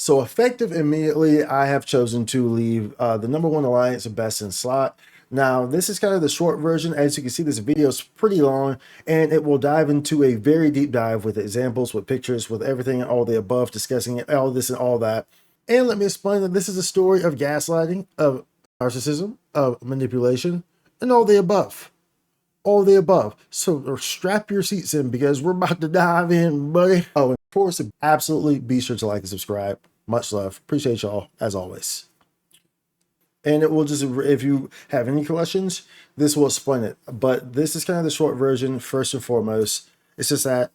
So effective immediately, I have chosen to leave the number one alliance best in slot. Now, this is kind of the short version. As you can see, this video is pretty long, and it will dive into a very deep dive with examples, with pictures, with everything, all the above, discussing it, all this and all that. And let me explain that this is a story of gaslighting, of narcissism, of manipulation, and all the above. All the above. So strap your seats in because we're about to dive in, buddy. Oh, and of course, absolutely be sure to like and subscribe. Much love. Appreciate y'all as always. And it will just, if you have any questions, this will explain it. But this is kind of the short version, first and foremost. It's just that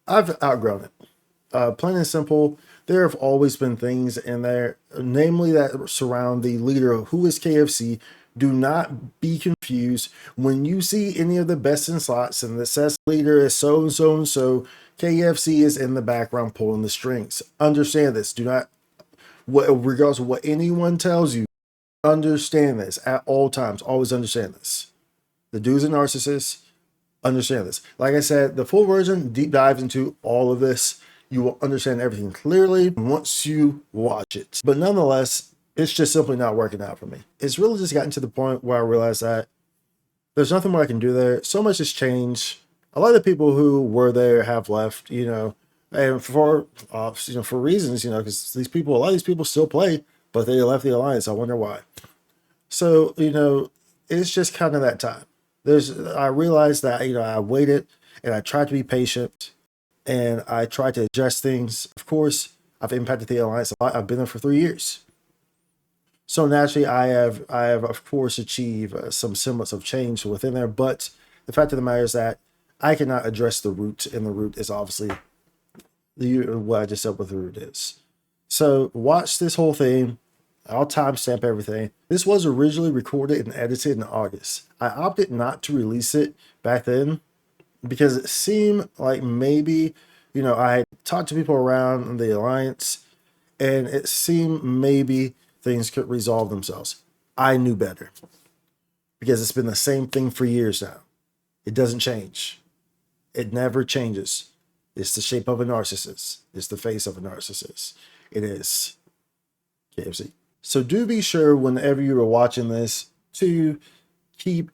I've outgrown it. Plain and simple, there have always been things in there, namely that surround the leader who is KFC. Do not be confused when you see any of the best in slots and the says leader is so and so and so. KFC is in the background pulling the strings. Understand this. Do not, regardless of what anyone tells you, understand this at all times. Always understand this. The dude's a narcissist. Understand this. Like I said, the full version deep dives into all of this. You will understand everything clearly once you watch it. But nonetheless, it's just simply not working out for me. It's really just gotten to the point where I realized that there's nothing more I can do there. So much has changed. A lot of the people who were there have left, and for reasons, because a lot of these people still play, but they left the alliance. I wonder why. So, it's just kind of that time. I realized that, I waited and I tried to be patient and I tried to adjust things. Of course, I've impacted the alliance a lot. I've been there for 3 years. So naturally, I have of course achieved some semblance of change within there. But the fact of the matter is that I cannot address the root, and the root is obviously what I just said what the root is. So watch this whole thing. I'll timestamp everything. This was originally recorded and edited in August. I opted not to release it back then because it seemed like maybe, I had talked to people around the alliance and it seemed maybe things could resolve themselves. I knew better because it's been the same thing for years now. It doesn't change. It never changes. It's the shape of a narcissist. It's the face of a narcissist. It is KFC. So do be sure whenever you are watching this to keep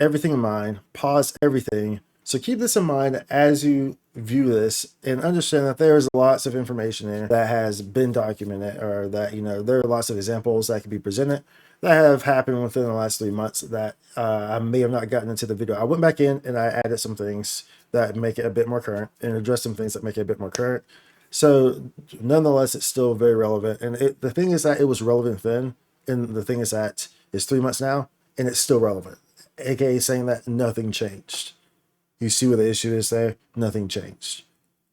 everything in mind, pause everything. So keep this in mind as you view this and understand that there's lots of information in that has been documented, or that, there are lots of examples that can be presented that have happened within the last 3 months that I may have not gotten into the video. I went back in and I added some things that make it a bit more current and addressed some things that make it a bit more current. So nonetheless, it's still very relevant. And the thing is that it was relevant then. And the thing is that it's 3 months now and it's still relevant. AKA saying that nothing changed. You see what the issue is there? Nothing changed.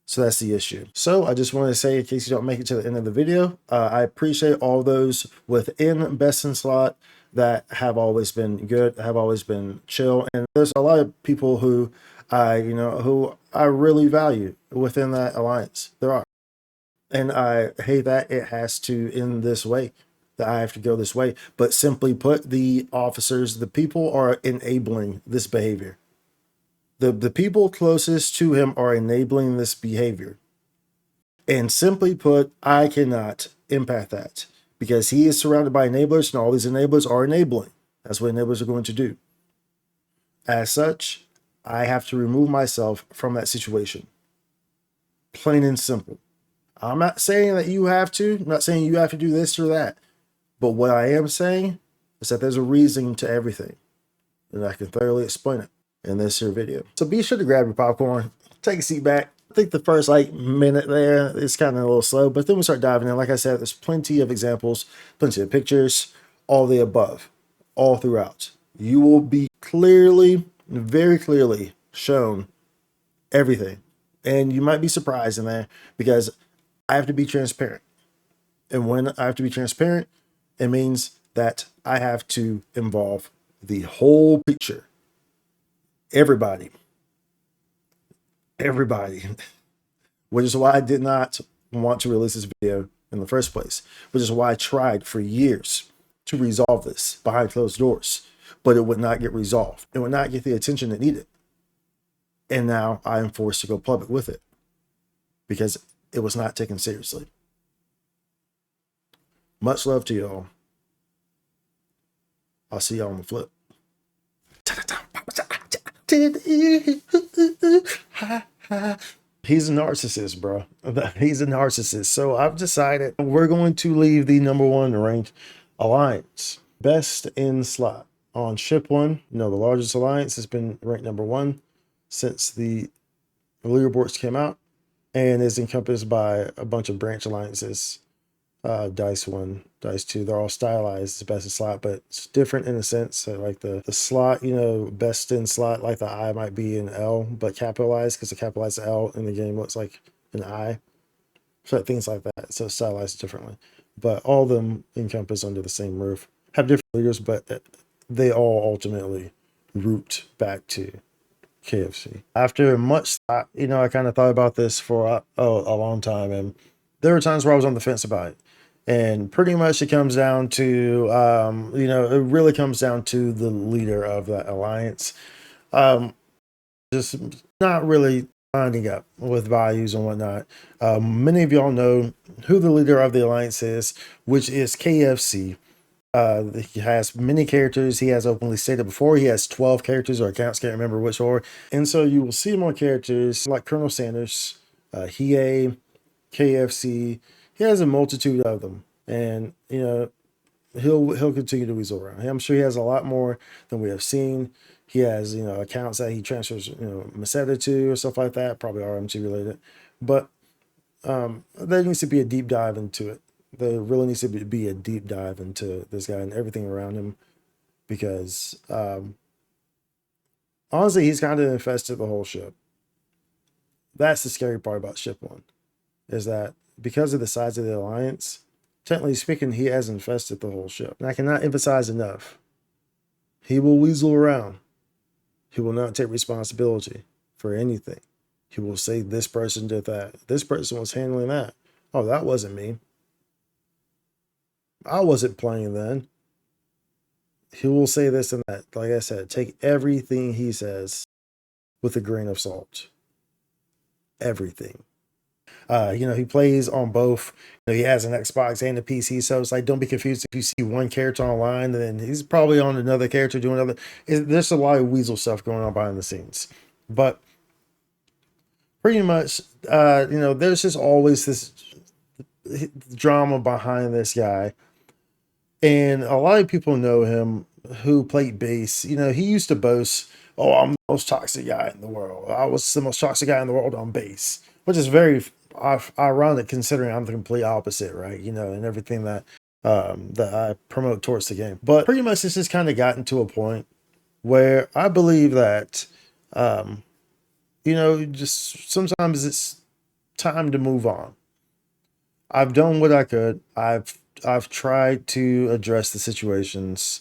So that's the issue. So I just want to say, in case you don't make it to the end of the video, I appreciate all those within best in slot that have always been good, have always been chill. And there's a lot of people who who I really value within that alliance. There are. And I hate that it has to end this way, that I have to go this way. But simply put, the officers, the people are enabling this behavior. The people closest to him are enabling this behavior. And simply put, I cannot impact that because he is surrounded by enablers, and all these enablers are enabling. That's what enablers are going to do. As such, I have to remove myself from that situation. Plain and simple. I'm not saying that you have to. I'm not saying you have to do this or that. But what I am saying is that there's a reason to everything. And I can thoroughly explain it in this here video. So be sure to grab your popcorn, take a seat back. I think the first minute there is kind of a little slow, but then we start diving in. Like I said, there's plenty of examples, plenty of pictures, all the above, all throughout. You will be very clearly shown everything. And you might be surprised in there because I have to be transparent. And when I have to be transparent, it means that I have to involve the whole picture. Everybody. Which is why I did not want to release this video in the first place. Which is why I tried for years to resolve this behind closed doors. But it would not get resolved. It would not get the attention it needed. And now I am forced to go public with it because it was not taken seriously. Much love to y'all. I'll see y'all on the flip. He's a narcissist, bro. He's a narcissist. So I've decided we're going to leave the number one ranked alliance, best in slot. On ship one, the largest alliance has been ranked number one since the leaderboards came out, and is encompassed by a bunch of branch alliances. Dice 1, Dice 2, they're all stylized as best in slot, but it's different in a sense. So like the slot, best in slot, like the I might be an L, but capitalized, because the capitalized L in the game looks like an I. So things like that. So stylized differently. But all of them encompass under the same roof. Have different leaders, but they all ultimately root back to KFC. After much thought, I kind of thought about this for a long time, and there were times where I was on the fence about it. And pretty much it comes down to, it really comes down to the leader of that alliance. Just not really lining up with values and whatnot. Many of y'all know who the leader of the alliance is, which is KFC. He has many characters. He has openly stated before he has 12 characters or accounts, can't remember which order. And so you will see more characters like Colonel Sanders, Hiei, KFC. He has a multitude of them, and he'll continue to weasel around. I'm sure he has a lot more than we have seen. He has accounts that he transfers Mislead to or stuff like that, probably RMG related, but there needs to be a deep dive into it. There really needs to be a deep dive into this guy and everything around him, because honestly, he's kind of infested the whole ship. That's the scary part about ship one, is that because of the size of the alliance, technically speaking, he has infested the whole ship. And I cannot emphasize enough, he will weasel around. He will not take responsibility for anything. He will say, this person did that. This person was handling that. Oh, that wasn't me. I wasn't playing then. He will say this and that. Like I said, take everything he says with a grain of salt. Everything. He plays on both. He has an Xbox and a PC, so it's like, don't be confused if you see one character online, then he's probably on another character doing other. There's a lot of Weasel stuff going on behind the scenes, but pretty much, there's just always this drama behind this guy, and a lot of people know him who played base. He used to boast, "Oh, I'm the most toxic guy in the world. I was the most toxic guy in the world on base," which is very ironic considering I'm the complete opposite, right? And everything that I promote towards the game. But pretty much this has kind of gotten to a point where I believe that just sometimes it's time to move on. I've done what I could. I've tried to address the situations.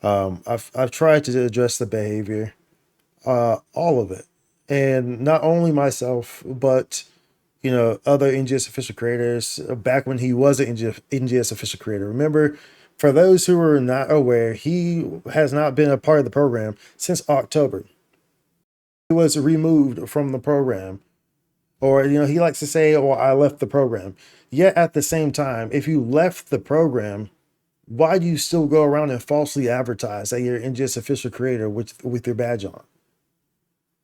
I've tried to address the behavior, all of it, and not only myself, but other NGS official creators back when he was an NGS official creator. Remember, for those who are not aware, he has not been a part of the program since October. He was removed from the program, or he likes to say, "Oh, I left the program." Yet at the same time, if you left the program, why do you still go around and falsely advertise that you're an NGS official creator with your badge on?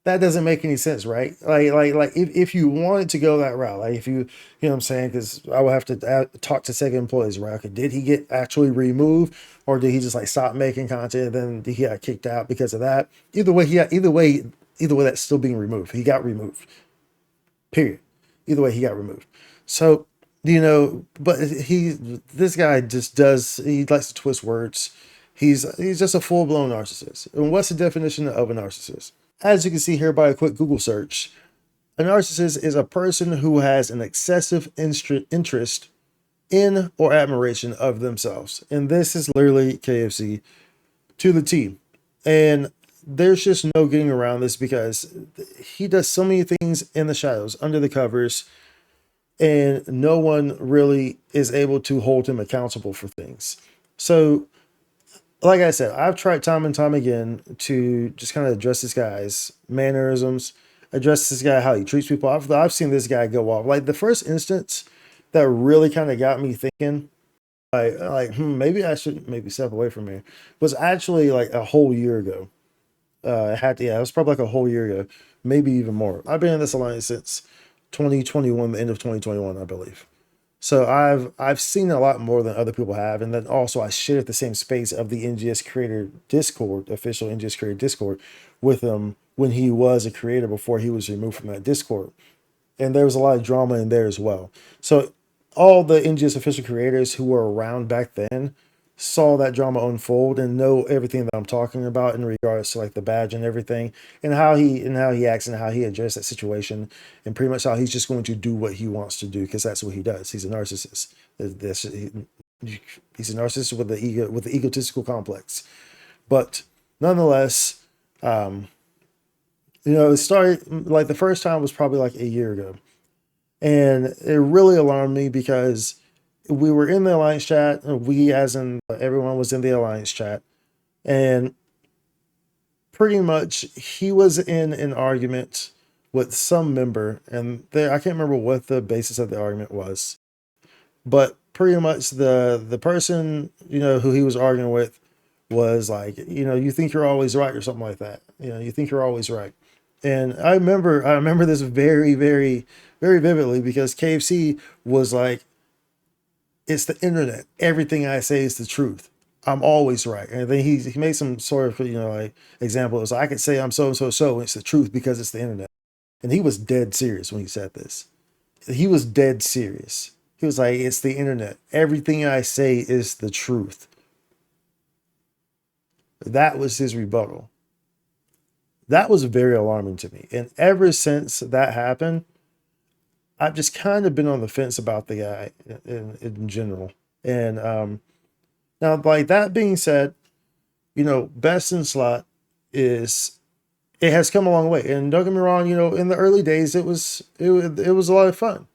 That doesn't make any sense, right? Like if you wanted to go that route, like if you know what I'm saying, because I will have to talk to second employees, right? Okay, did he get actually removed, or did he just like stop making content and then he got kicked out because of that? Either way, that's still being removed. He got removed. Period. Either way, he got removed. So but this guy he likes to twist words. He's just a full-blown narcissist. And what's the definition of a narcissist? As you can see here by a quick Google search, a narcissist is a person who has an excessive interest in or admiration of themselves. And this is literally KFC to the T. And there's just no getting around this, because he does so many things in the shadows, under the covers, and no one really is able to hold him accountable for things. So like I said, I've tried time and time again to just kind of address this guy's mannerisms, address this guy, how he treats people. I've seen this guy go off. Like the first instance that really kind of got me thinking Maybe I should maybe step away from here. Was actually like a whole year ago. It was probably like a whole year ago, maybe even more. I've been in this alliance since 2021, the end of 2021, I believe. So I've seen a lot more than other people have, and then also I shared the same space of the NGS creator Discord, official NGS creator Discord, with him when he was a creator before he was removed from that Discord, and there was a lot of drama in there as well. So all the NGS official creators who were around back then saw that drama unfold and know everything that I'm talking about in regards to like the badge and everything, and how he acts and how he addressed that situation, and pretty much how he's just going to do what he wants to do because that's what he does. He's a narcissist. He's a narcissist with the ego, with the egotistical complex. But nonetheless, it started like the first time was probably like a year ago. And it really alarmed me because we were in the alliance chat. We, as in everyone, was in the alliance chat. And pretty much he was in an argument with some member. And there, I can't remember what the basis of the argument was. But pretty much the person, who he was arguing with was like, you think you're always right or something like that. You think you're always right. And I remember this very, very, very vividly because KFC was like, it's the internet. Everything I say is the truth. I'm always right. And then he made some sort of, like example. It was like, I could say I'm so and so so, and it's the truth because it's the internet. And he was dead serious when he said this. He was dead serious. He was like, it's the internet. Everything I say is the truth. That was his rebuttal. That was very alarming to me. And ever since that happened, I've just kind of been on the fence about the guy in general. And now, like that being said, best in slot is it has come a long way. And don't get me wrong, in the early days, it was a lot of fun.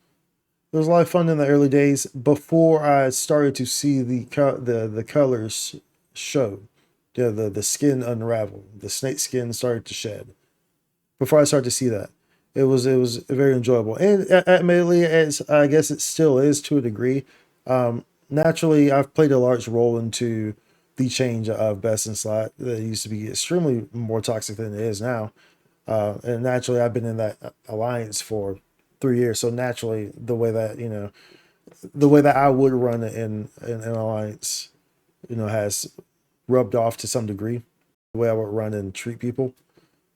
It was a lot of fun in the early days before I started to see the colors show, the skin unravel, the snake skin started to shed. Before I started to see that, it was very enjoyable, and admittedly, as I guess it still is to a degree. Naturally, I've played a large role into the change of best in slot. That used to be extremely more toxic than it is now, and naturally, I've been in that alliance for 3 years. So naturally, the way that I would run in an alliance, has rubbed off to some degree. The way I would run and treat people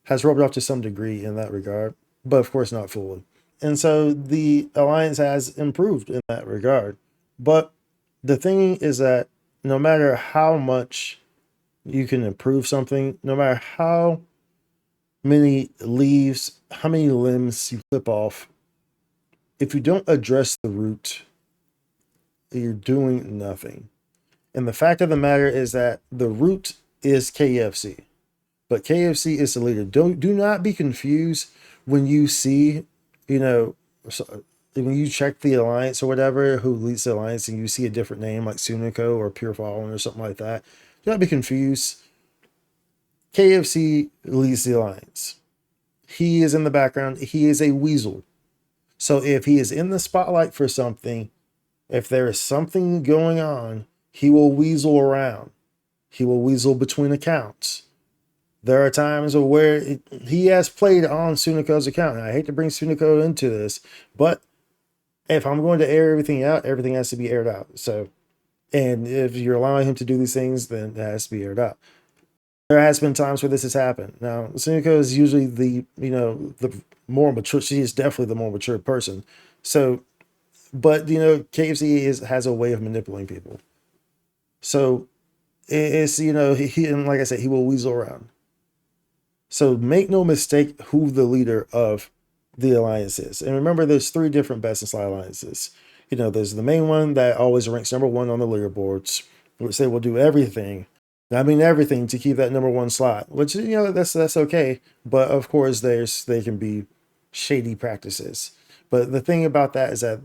has rubbed off to some degree in that regard, but of course not fully. And so the alliance has improved in that regard. But the thing is that no matter how much you can improve something, no matter how many leaves, how many limbs you clip off, if you don't address the root, you're doing nothing. And the fact of the matter is that the root is KFC, but KFC is the leader. Do not be confused when you see, you know, when you check the alliance or whatever, who leads the alliance, and you see a different name like Sunico or Pure Fallen or something like that. Do not be confused. KFC leads the alliance. He is in the background. He is a weasel. So if he is in the spotlight for something, if there is something going on, he will weasel around. He will weasel between accounts. There are times where he has played on Sunico's account. And I hate to bring Sunico into this, but if I'm going to air everything out, everything has to be aired out. So, and if you're allowing him to do these things, then it has to be aired out. There has been times where this has happened. Now, Sunico is usually the more mature. She is definitely the more mature person. So, but KFC has a way of manipulating people. So it's he and like I said, he will weasel around. So make no mistake who the leader of the alliance is. And remember, there's 3 different best in slot alliances. There's the main one that always ranks number 1 on the leaderboards, which they will do everything. I mean everything to keep that number 1 slot, which that's okay. But of course, they can be shady practices. But the thing about that is that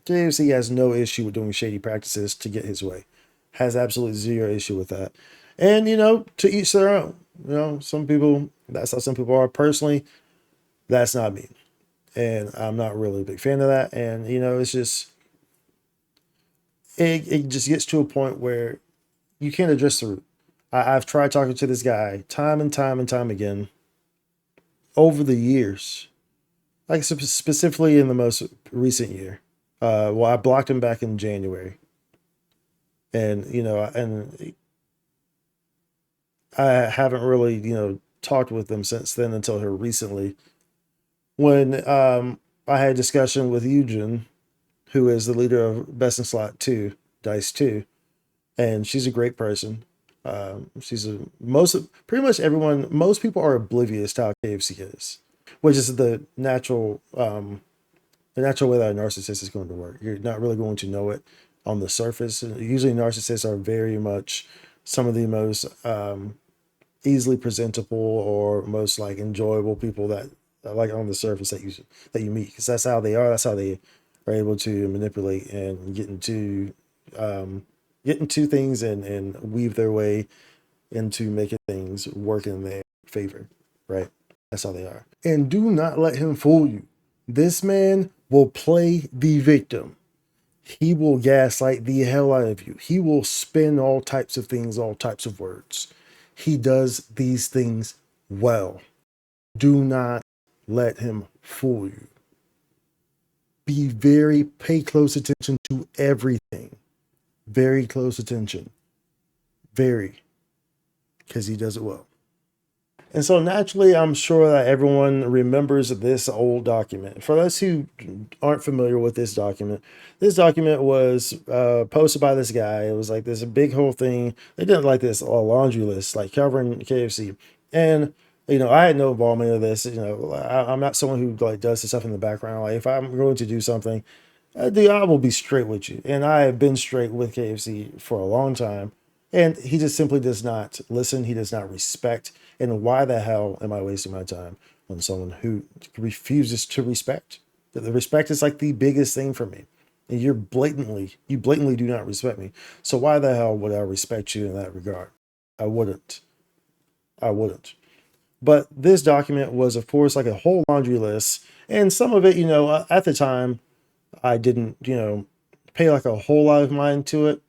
KFC has no issue with doing shady practices to get his way. Has absolutely zero issue with that. And to each their own. Some people, that's how some people are. Personally, that's not me. And I'm not really a big fan of that. And it's just it just gets to a point where you can't address the root. I've tried talking to this guy time and time and time again over the years, like specifically in the most recent year. Well, I blocked him back in January, and and I haven't really talked with him since then until here recently when I had a discussion with Eugen, who is the leader of Best in Slot 2, Dice 2, and she's a great person. She's a pretty much everyone, most people are oblivious to how KFC is, which is the natural way that a narcissist is going to work. You're not really going to know it on the surface. Usually narcissists are very much some of the most easily presentable or most like enjoyable people that like on the surface that you meet, because that's how they are. That's how they are able to manipulate and get into things and weave their way into making things work in their favor, right? That's how they are. And do not let him fool you. This man will play the victim. He will gaslight the hell out of you. He will spin all types of things, all types of words. He does these things well. Do not let him fool you. Pay close attention to everything. Very close attention. Very. Because he does it well. And so naturally, I'm sure that everyone remembers this old document. For those who aren't familiar with this document was posted by this guy. It was like this big whole thing. They did like this laundry list, like covering KFC. And I had no involvement in this. I'm not someone who like does this stuff in the background. Like if I'm going to do something, I will be straight with you. And I have been straight with KFC for a long time. And he just simply does not listen. He does not respect. And why the hell am I wasting my time on someone who refuses to respect? The respect is like the biggest thing for me. And you blatantly do not respect me. So why the hell would I respect you in that regard? I wouldn't. But this document was, of course, like a whole laundry list. And some of it, at the time, I didn't, pay like a whole lot of mind to it,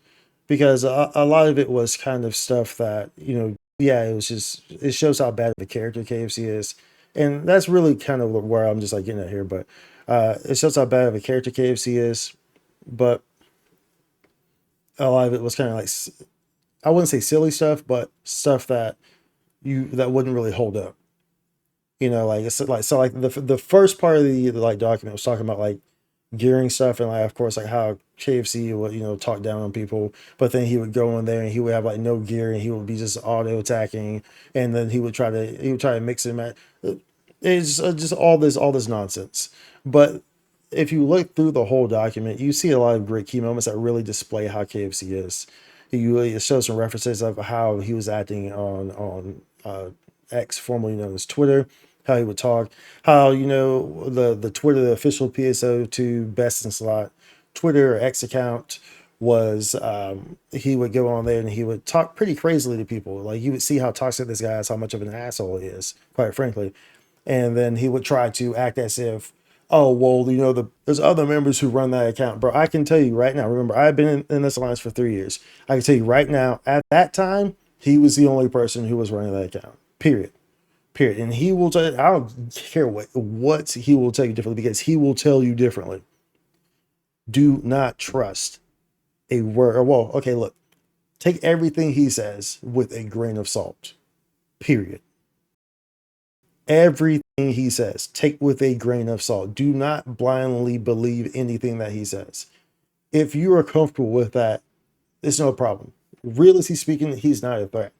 because a lot of it was kind of stuff that, yeah, it shows how bad of a character KFC is. And that's really kind of where I'm just like getting at here. But it shows how bad of a character KFC is. But a lot of it was kind of like, I wouldn't say silly stuff, but stuff that wouldn't really hold up. Like it's like, so like the first part of the like document was talking about like gearing stuff, and like of course like how KFC would talk down on people, but then he would go in there and he would have like no gear and he would be just auto attacking, and then he would try to mix and match. It's just all this nonsense. But if you look through the whole document, you see a lot of great key moments that really display how KFC is. It shows some references of how he was acting on X, formerly known as Twitter, how he would talk, how the Twitter, the official PSO2 Best in Slot Twitter or X account was, he would go on there and he would talk pretty crazily to people. Like you would see how toxic this guy is, how much of an asshole he is, quite frankly. And then he would try to act as if, oh well, there's other members who run that account, bro. I can tell you right now. Remember, I've been in this alliance for 3 years. I can tell you right now. At that time, he was the only person who was running that account. Period. And he will tell you, I don't care what he will tell you differently, because he will tell you differently. Do not trust a word. Or, well, okay, look, take everything he says with a grain of salt. Period. Everything he says, take with a grain of salt. Do not blindly believe anything that he says. If you are comfortable with that, it's no problem. Realistically speaking, he's not a threat.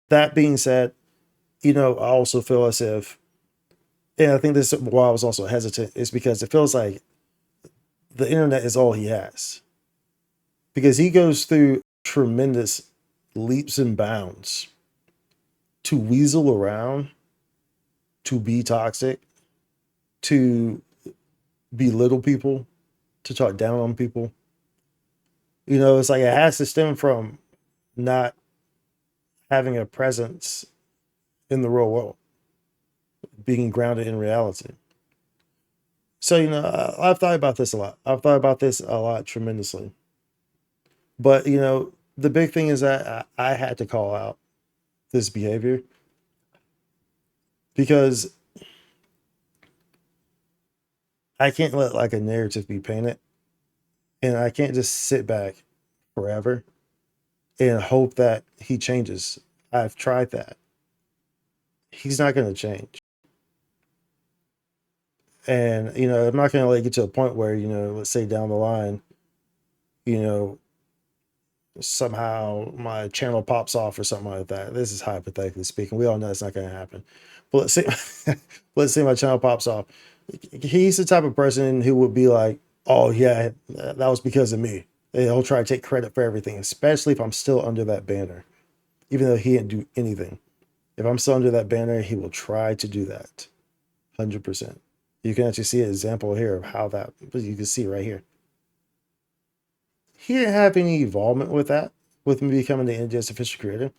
That being said, I also feel as if, and I think this is why I was also hesitant, is because it feels like the internet is all he has. Because he goes through tremendous leaps and bounds to weasel around, to be toxic, to belittle people, to talk down on people. It's like it has to stem from not having a presence in the real world, being grounded in reality. So, I've thought about this a lot. I've thought about this a lot tremendously. But, the big thing is that I had to call out this behavior because I can't let like a narrative be painted, and I can't just sit back forever and hope that he changes. I've tried that. He's not going to change. And, I'm not going to let it get to a point where, let's say down the line, you know, somehow my channel pops off or something like that. This is hypothetically speaking. We all know it's not going to happen. But let's say, let's say my channel pops off. He's the type of person who would be like, "Oh yeah, that was because of me." And he'll try to take credit for everything, especially if I'm still under that banner, even though he didn't do anything. If I'm still under that banner, he will try to do that, 100%. You can actually see an example here of how that. You can see right here. He didn't have any involvement with that, with me becoming the NGS official creator.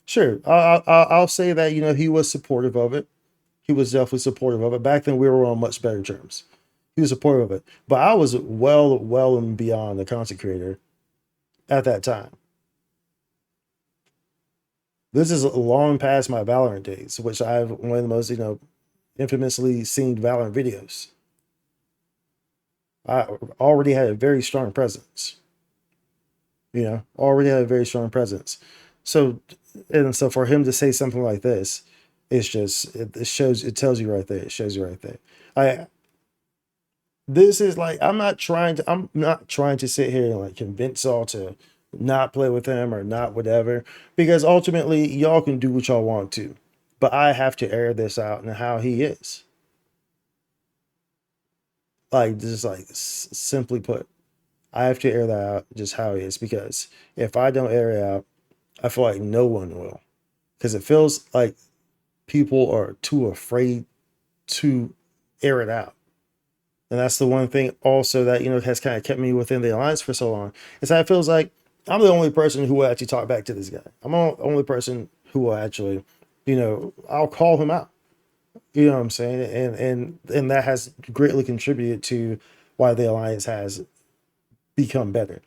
Sure, I'll say that he was supportive of it. He was definitely supportive of it. Back then, we were on much better terms. He was supportive of it, but I was well and beyond the content creator at that time. This is long past my Valorant days, which I've one of the most infamously seen Valorant videos. I already had a very strong presence. Already had a very strong presence. So, and so for him to say something like this, it's just it shows, it tells you right there. It shows you right there. I This is like, I'm not trying to sit here and like convince y'all to not play with him or not whatever, because ultimately y'all can do what y'all want to, but I have to air this out and how he is. Like, just like simply put, I have to air that out just how he is, because if I don't air it out, I feel like no one will, because it feels like people are too afraid to air it out. And that's the one thing also that, has kind of kept me within the alliance for so long, is that it feels like I'm the only person who will actually talk back to this guy. I'm the only person who will actually, I'll call him out. You know what I'm saying? And that has greatly contributed to why the alliance has become better.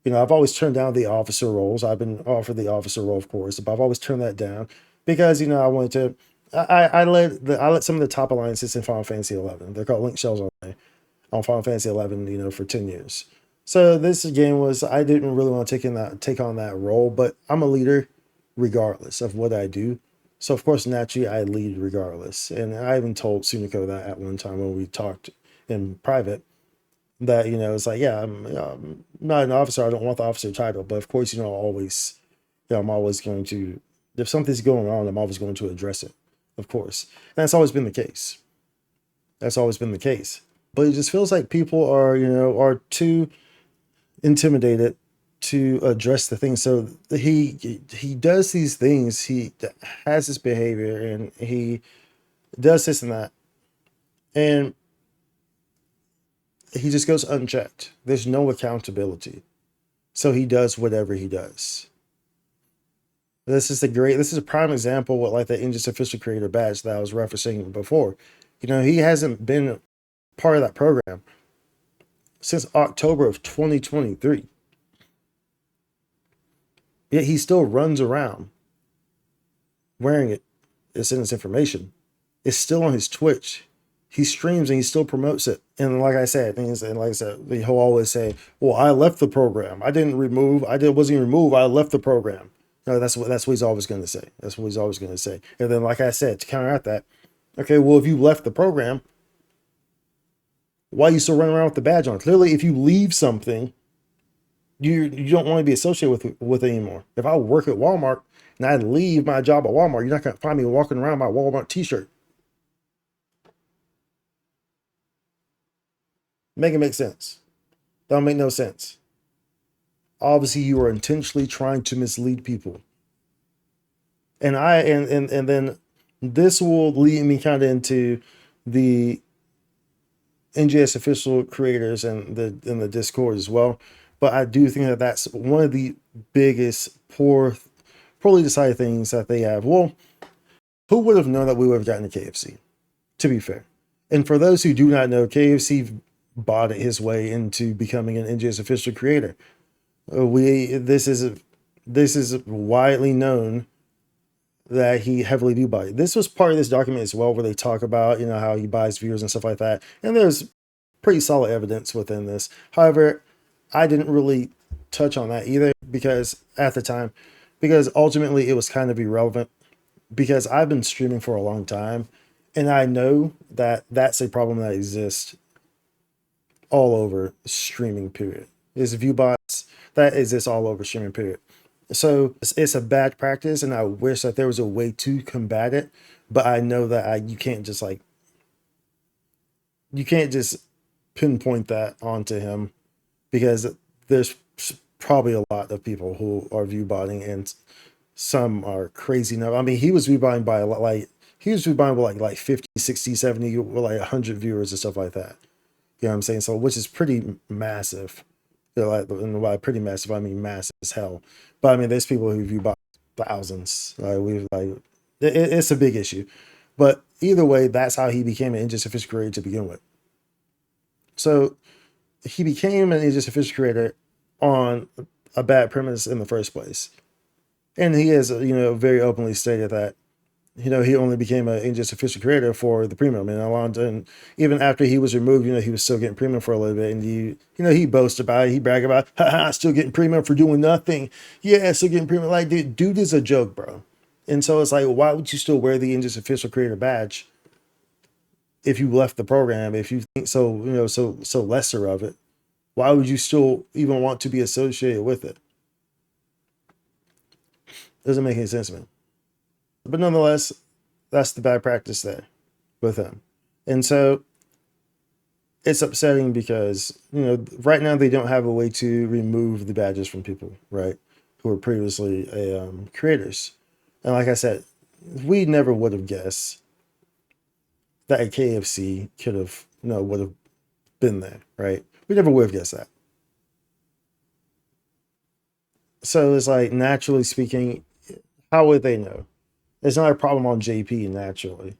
I've always turned down the officer roles. I've been offered the officer role, of course, but I've always turned that down because, I wanted to. I let some of the top alliances in Final Fantasy 11. They're called link shells on Final Fantasy 11, for 10 years. So this game was, I didn't really want to take on that role, but I'm a leader regardless of what I do. So of course, naturally, I lead regardless. And I even told Sumiko that at one time when we talked in private, that, it's like, yeah, I'm not an officer. I don't want the officer title, but of course, always, I'm always going to, if something's going on, I'm always going to address it, of course. And that's always been the case. That's always been the case. But it just feels like people are too intimidated to address the thing. So he does these things. He has this behavior, and he does this and that, and he just goes unchecked. There's no accountability. So he does whatever he does. This is a prime example with like the NGS official creator badge that I was referencing before. He hasn't been part of that program since October of 2023. Yet he still runs around wearing it. It's in his information. It's still on his Twitch. He streams and he still promotes it. And like I said, he'll always say, "Well, I left the program. I didn't remove. Wasn't removed. I left the program." No, that's what he's always going to say. That's what he's always going to say. And then, like I said, to counteract that, okay, well, if you left the program, why are you still running around with the badge on? Clearly, if you leave something, you don't want to be associated with it anymore. If I work at Walmart and I leave my job at Walmart, you're not going to find me walking around my Walmart t-shirt. Make it make sense. That don't make no sense. Obviously, you are intentionally trying to mislead people. And then this will lead me kind of into the NGS official creators and the Discord as well. But I do think that that's one of the biggest poorly decided things that they have. Well, who would have known that we would have gotten a KFC? To be fair, And for those who do not know, KFC bought his way into becoming an NGS official creator. We this is widely known that he heavily do buy. This was part of this document as well, where they talk about, you know, how he buys viewers and stuff like that. And there's pretty solid evidence within this. However, I didn't really touch on that either because at the time, because ultimately it was kind of irrelevant because I've been streaming for a long time and I know that that's a problem that exists all over streaming period. Is view bots that exists all over streaming period. So it's a bad practice, and I wish that there was a way to combat it. But I know that you can't just like you can't just pinpoint that onto him because there's probably a lot of people who are view botting, and some are crazy enough. I mean, he was view botting by a lot, like he was view botting with like 50, 60, 70, like 100 viewers and stuff like that. You know what I'm saying? So, which is pretty massive. You know, like, and by pretty massive, I mean massive as hell. But I mean, there's people who view by thousands. It's a big issue. But either way, that's how he became an NGS official creator to begin with. So he became an NGS official creator on a bad premise in the first place. And he has, you know, very openly stated that, you know, he only became an NGS official creator for the premium. And even after he was removed, you know, he was still getting premium for a little bit. And you know, he boasted about it. He bragged about, haha, still getting premium for doing nothing. Yeah, still getting premium. Like, dude is a joke, bro. And so it's like, why would you still wear the NGS official creator badge if you left the program? If you think so, you know, so lesser of it, why would you still even want to be associated with it? Doesn't make any sense to me. But nonetheless, that's the bad practice there with him. And so it's upsetting because, you know, right now they don't have a way to remove the badges from people, right, who were previously creators. And like I said, we never would have guessed that a KFC could have, you know, would have been there, right? We never would have guessed that. So it's like, naturally speaking, how would they know? It's not a problem on JP naturally.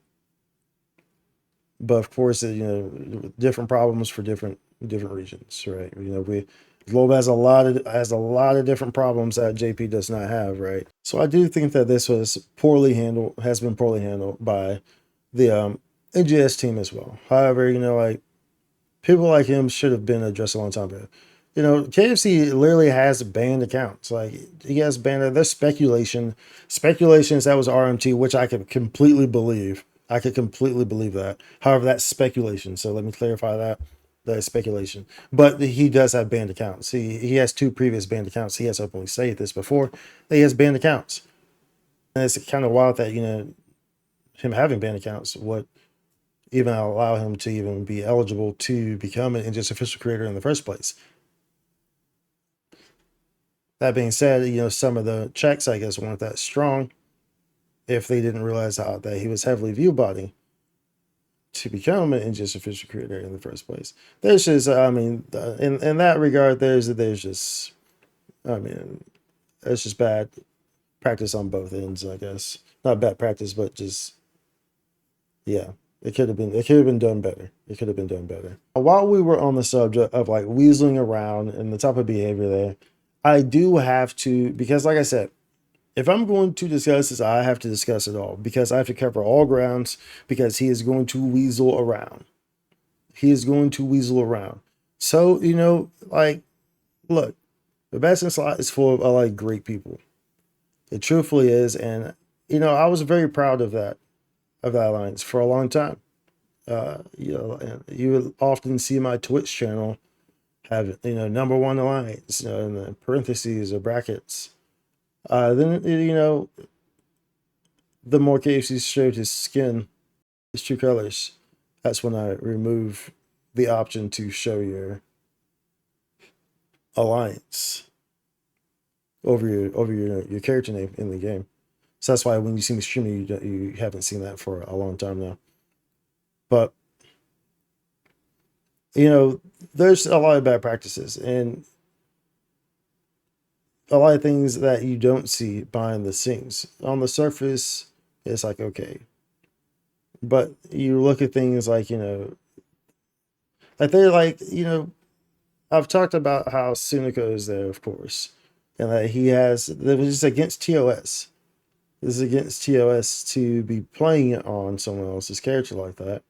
But of course, you know, different problems for different regions, right? You know, Globe has a lot of different problems that JP does not have, right? So I do think that this was poorly handled, has been poorly handled by the NGS team as well. However, you know, like people like him should have been addressed a long time ago. You know, KFC literally has banned accounts. Like he has banned. There's speculations that was RMT, which I could completely believe. I could completely believe that. However, that's speculation. So let me clarify that. That is speculation. But he does have banned accounts. He has 2 previous banned accounts. He has openly said this before. That he has banned accounts. And it's kind of wild that, you know, him having banned accounts would even allow him to even be eligible to become an NGS official creator in the first place. That being said, you know, some of the checks, I guess, weren't that strong if they didn't realize how that he was heavily view botting to become an NGS official creator in the first place. There's just, I mean, in that regard, there's just, I mean, it's just bad practice on both ends, I guess. Not bad practice, but just, yeah. It could have been done better. It could have been done better. While we were on the subject of like weaseling around and the type of behavior there, I do have to, because like I said, if I'm going to discuss this, I have to discuss it all because I have to cover all grounds because he is going to weasel around. He is going to weasel around. So, you know, like, look, the best in slot is full of like great people. It truthfully is. And, you know, I was very proud of that alliance for a long time. You know, you would often see my Twitch channel have, you know, #1 alliance, you know, in the parentheses or brackets. Then, you know, the more KFC showed his skin, his true colors, that's when I remove the option to show your alliance over your character name in the game. So that's why when you see me streaming, you haven't seen that for a long time now. But you know, there's a lot of bad practices and a lot of things that you don't see behind the scenes. On the surface, it's like, okay, But you look at things like, like they're like, I've talked about how Sunico is there, of course, and that that was just against TOS. This is against TOS to be playing it on someone else's character like that.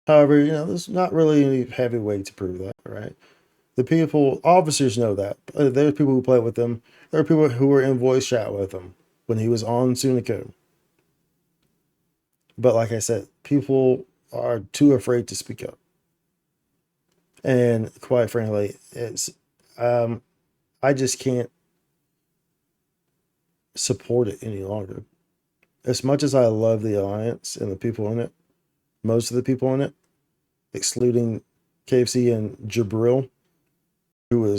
However, there's not really any heavy way to prove that, right? The people, officers know that. There are people who play with them. There are people who were in voice chat with him when he was on Sunico. But like I said, people are too afraid to speak up. And quite frankly, I just can't support it any longer. As much as I love the Alliance and the people in it, most of the people in it, excluding KFC and Jabril, who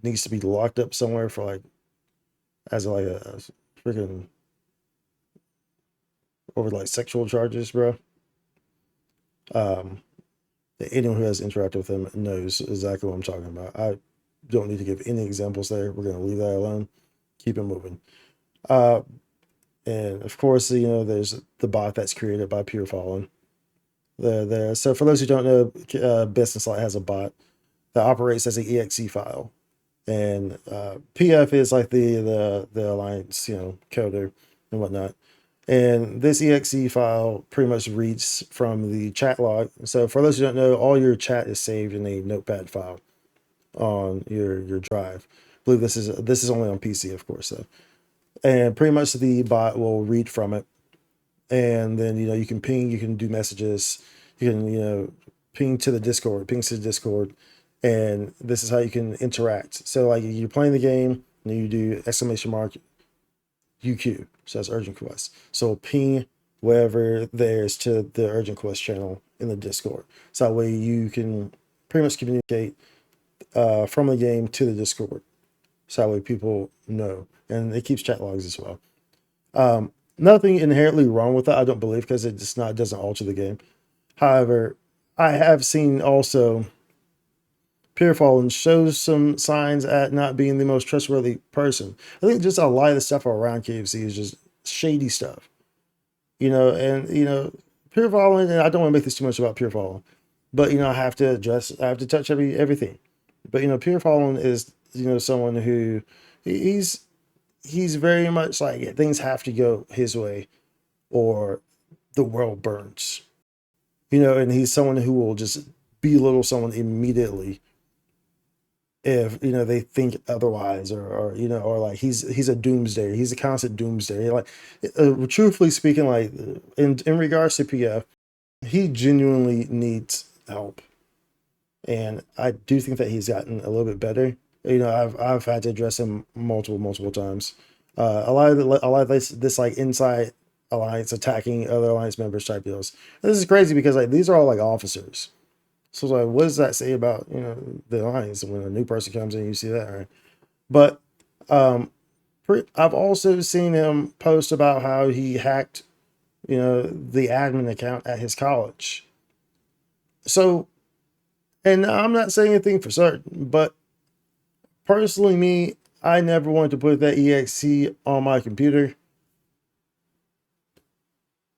needs to be locked up somewhere for like as like a freaking over like sexual charges, bro. Um, anyone who has interacted with him knows exactly what I'm talking about. I don't need to give any examples there. We're gonna leave that alone. Keep it moving. Uh, and of course, there's the bot that's created by Pure Fallen. So for those who don't know, Business Light has a bot that operates as an exe file, and PF is like the alliance, coder and whatnot. And this exe file pretty much reads from the chat log. So for those who don't know, all your chat is saved in a notepad file on your drive. I believe this is only on PC, of course, though. And pretty much the bot will read from it, and then you can ping, you can do messages, you can ping to the Discord, pings to the Discord, and this is how you can interact. So like you're playing the game and you do exclamation mark UQ, so that's urgent quest. So ping wherever there's to the urgent quest channel in the Discord. So that way you can pretty much communicate from the game to the Discord. So that way people know, and it keeps chat logs as well. Nothing inherently wrong with that, I don't believe, because doesn't alter the game. However, I have seen also Pure Fallen shows some signs at not being the most trustworthy person. I think just a lot of the stuff around KFC is just shady stuff, and Pure Fallen. And I don't want to make this too much about Pure Fallen, but I have to touch everything. But Pure Fallen is someone who he's he's very much like things have to go his way or the world burns. And he's someone who will just belittle someone immediately if they think otherwise, or like he's a doomsday. He's a constant doomsday. Like truthfully speaking, like in regards to PF, he genuinely needs help, and I do think that he's gotten a little bit better. I've had to address him multiple times. A lot of this like inside alliance attacking other alliance members type deals. And this is crazy because like these are all like officers. So it's like, what does that say about the alliance when a new person comes in? You see that, right? But I've also seen him post about how he hacked the admin account at his college. So, and I'm not saying anything for certain, but personally, me, I never wanted to put that exe on my computer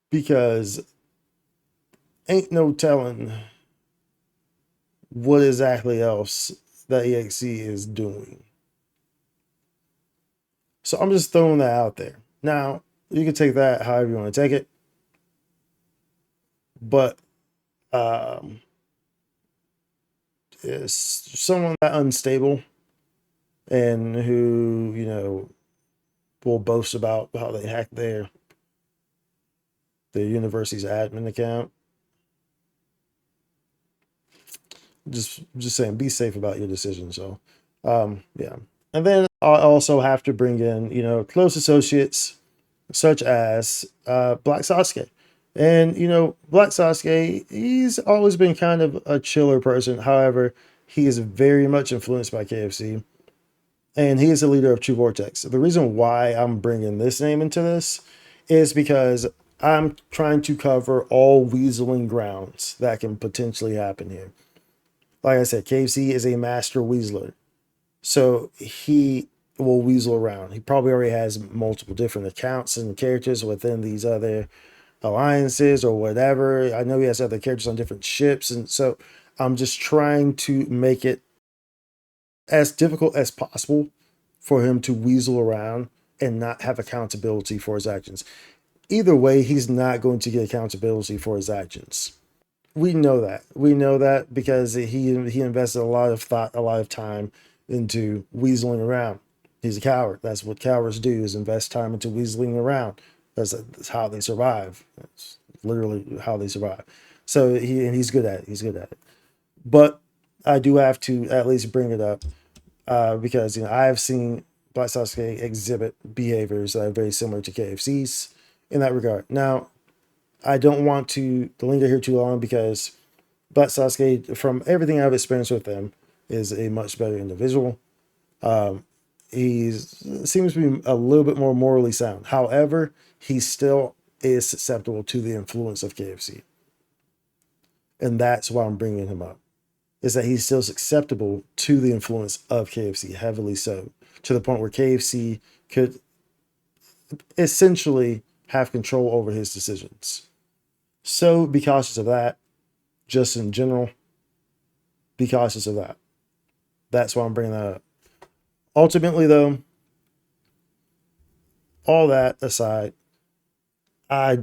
because ain't no telling what exactly else that exe is doing. So I'm just throwing that out there. Now, you can take that however you want to take it. But is someone that unstable and who, will boast about how they hacked their university's admin account. Just saying, be safe about your decisions. So yeah. And then I also have to bring in, close associates such as Black Sasuke. And, Black Sasuke, he's always been kind of a chiller person. However, he is very much influenced by KFC. And he is the leader of True Vortex. The reason why I'm bringing this name into this is because I'm trying to cover all weaseling grounds that can potentially happen here. Like I said, KFC is a master weaseler. So he will weasel around. He probably already has multiple different accounts and characters within these other alliances or whatever. I know he has other characters on different ships, and so I'm just trying to make it as difficult as possible for him to weasel around and not have accountability for his actions. Either way, he's not going to get accountability for his actions. We know that. We know that because he invested a lot of thought, a lot of time into weaseling around. He's a coward. That's what cowards do, is invest time into weaseling around. That's how they survive. That's literally how they survive. So he's good at it. He's good at it. But I do have to at least bring it up because I have seen Black Sasuke exhibit behaviors that are very similar to KFC's in that regard. Now, I don't want to linger here too long because Black Sasuke, from everything I've experienced with him, is a much better individual. He seems to be a little bit more morally sound. However, he still is susceptible to the influence of KFC. And that's why I'm bringing him up, is that he's still susceptible to the influence of KFC, heavily so, to the point where KFC could essentially have control over his decisions. So be cautious of that. Just in general, be cautious of that. That's why I'm bringing that up. Ultimately, though, all that aside, I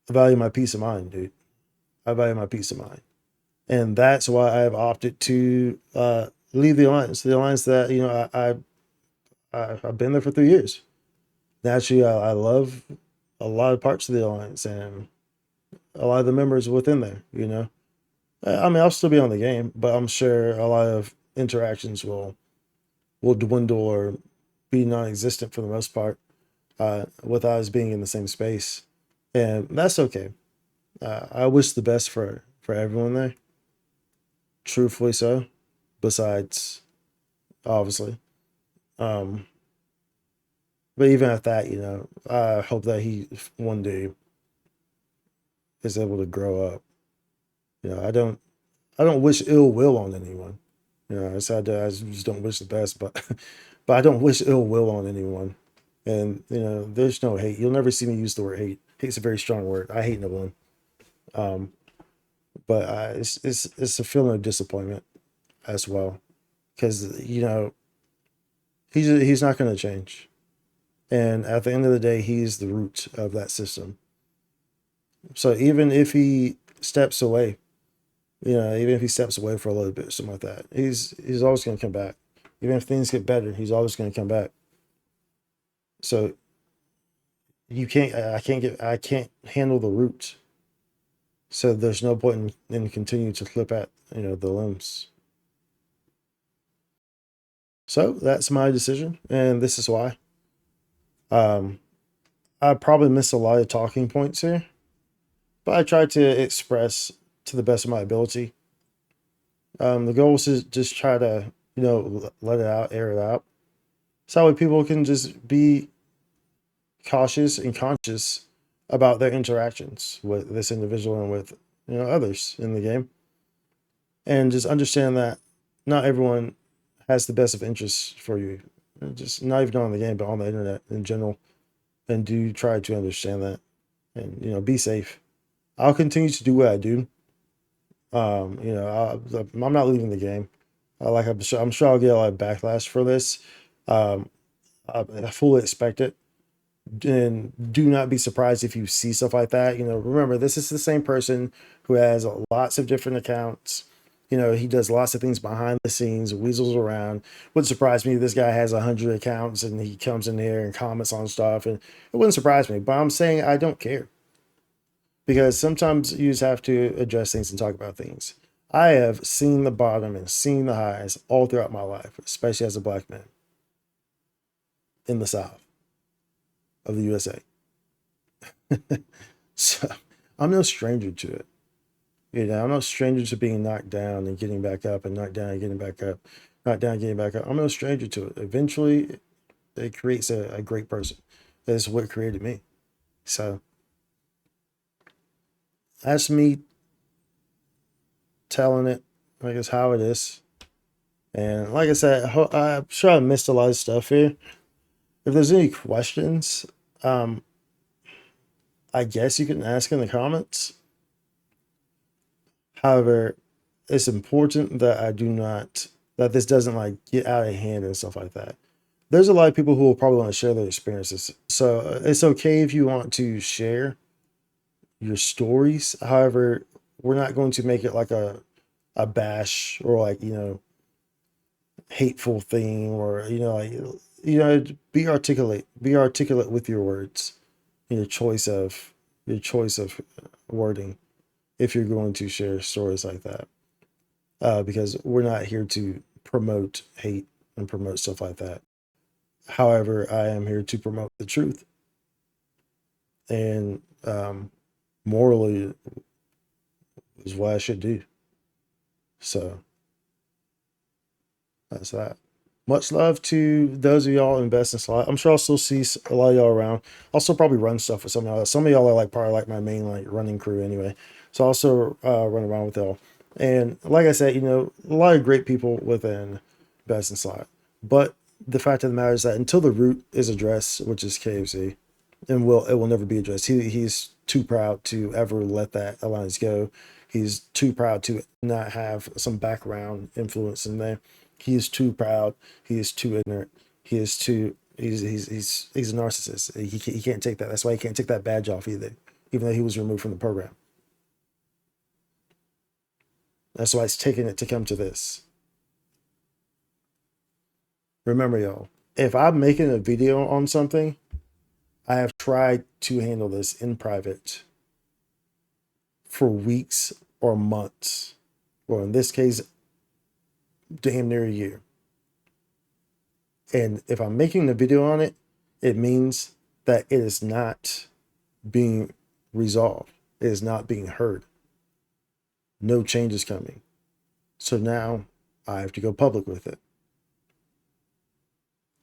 value my peace of mind, dude. I value my peace of mind. And that's why I've opted to leave the alliance. The alliance that, I've been there for 3 years. Naturally, I love a lot of parts of the alliance and a lot of the members within there, I mean, I'll still be on the game, but I'm sure a lot of interactions will dwindle or be non-existent for the most part without us being in the same space. And that's okay. I wish the best for everyone there. Truthfully so. Besides, obviously. But even at that, I hope that he one day is able to grow up. I don't wish ill will on anyone. I just don't wish the best, but but I don't wish ill will on anyone. And there's no hate. You'll never see me use the word hate. Hate's a very strong word. I hate no one. But it's a feeling of disappointment as well, because he's not going to change, and at the end of the day, he's the root of that system. So even if he steps away, even if he steps away for a little bit, something like that, he's always going to come back. Even if things get better, he's always going to come back. So I can't handle the root. So there's no point in continuing to clip at the limbs. So that's my decision, and this is why. I probably missed a lot of talking points here, but I tried to express to the best of my ability. The goal is to just try to let it out, air it out, so that way people can just be cautious and conscious about their interactions with this individual and with others in the game, and just understand that not everyone has the best of interests for you, just not even on the game but on the internet in general. And do try to understand that, and be safe. I'll continue to do what I do. I'm not leaving the game. I'm sure I'll get a lot of backlash for this. I fully expect it. And do not be surprised if you see stuff like that. Remember, this is the same person who has lots of different accounts. He does lots of things behind the scenes, weasels around. Wouldn't surprise me if this guy has 100 accounts and he comes in here and comments on stuff, and it wouldn't surprise me. But I'm saying I don't care, because sometimes you just have to address things and talk about things. I have seen the bottom and seen the highs all throughout my life, especially as a black man in the South of the USA. So I'm no stranger to it. I'm no stranger to being knocked down and getting back up, and knocked down and getting back up, knocked down and getting back up. I'm no stranger to it. Eventually, it creates a great person. That's what created me. So that's me telling it, I guess, how it is. And like I said, I'm sure I missed a lot of stuff here. If there's any questions, I guess you can ask in the comments. However, it's important that that this doesn't like get out of hand and stuff like that. There's a lot of people who will probably want to share their experiences. So it's okay if you want to share your stories. However, we're not going to make it like a bash or like, hateful thing, or, be articulate with your words, your choice of wording if you're going to share stories like that. Because we're not here to promote hate and promote stuff like that. However, I am here to promote the truth, and morally is what I should do. So that's that. Much love to those of y'all investing slot. I'm sure I'll still see a lot of y'all around. I'll still probably run stuff with some of y'all. Some of y'all are like probably like my main like running crew anyway. So I'll also run around with y'all. And like I said, a lot of great people within investing slot. But the fact of the matter is that until the root is addressed, which is KFC, and it will never be addressed. He's too proud to ever let that alliance go. He's too proud to not have some background influence in there. He is too proud. He is too ignorant. He is too. He's a narcissist. He can't take that. That's why he can't take that badge off either, even though he was removed from the program. That's why he's taking it to come to this. Remember, y'all, if I'm making a video on something, I have tried to handle this in private for weeks or months, or in this case, damn near a year. And if I'm making a video on it, it means that it is not being resolved. It is not being heard. No change is coming. So now I have to go public with it,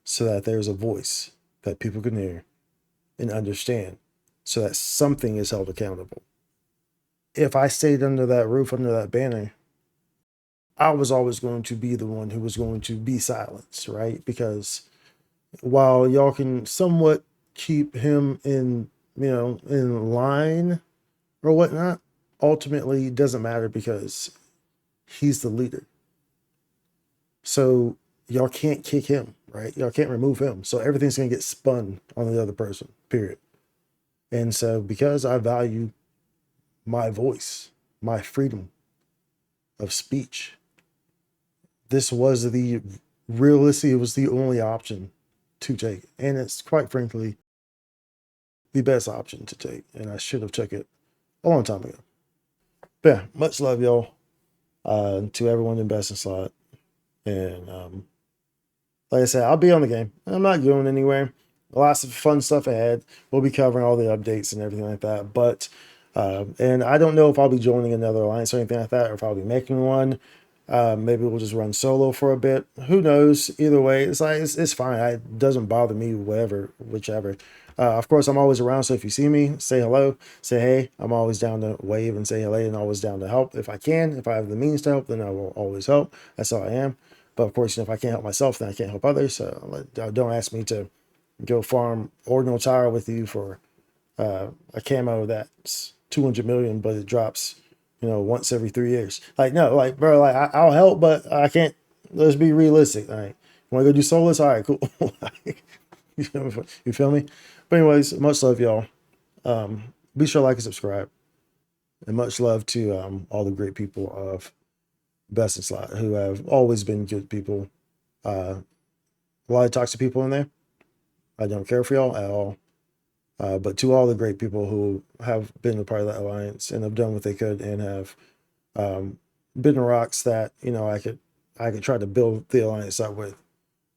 so that there's a voice that people can hear and understand, so that something is held accountable. If I stayed under that roof, under that banner, I was always going to be the one who was going to be silenced, right? Because while y'all can somewhat keep him in line or whatnot, ultimately it doesn't matter, because he's the leader. So y'all can't kick him, right? Y'all can't remove him. So everything's going to get spun on the other person, period. And so because I value my voice, my freedom of speech, this was it was the only option to take. And it's quite frankly the best option to take. And I should have took it a long time ago. But yeah, much love, y'all. To everyone in Best in Slot. And like I said, I'll be on the game. I'm not going anywhere. Lots of fun stuff ahead. We'll be covering all the updates and everything like that. But and I don't know if I'll be joining another alliance or anything like that, or if I'll be making one. Maybe we'll just run solo for a bit. Who knows? Either way, it's fine. It doesn't bother me, whichever. Of course, I'm always around, so if you see me, say hello, say hey. I'm always down to wave and say hello, and always down to help if I can. If I have the means to help, then I will always help. That's how I am. But of course, if I can't help myself, then I can't help others. So don't ask me to go farm ordinal tire with you for a camo that's 200 million, but it drops, once every 3 years. Like, no, like, bro, like I'll help, but I can't. Let's be realistic. All right, want to go do solos? All right, cool. You feel me? But anyways, much love, y'all. Be sure to like and subscribe, and much love to all the great people of Best in Slot, who have always been good people. A lot of toxic people in there. I don't care for y'all at all. But to all the great people who have been a part of that alliance and have done what they could, and have been the rocks that I could try to build the alliance up with,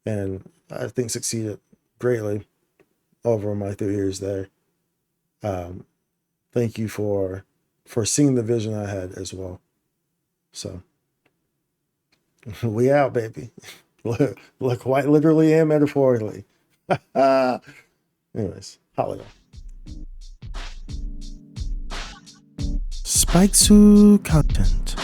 and I think succeeded greatly over my 3 years there. Thank you for seeing the vision I had as well. So we out, baby. Look, quite literally and metaphorically. Anyways, holla y'all. Spike to content.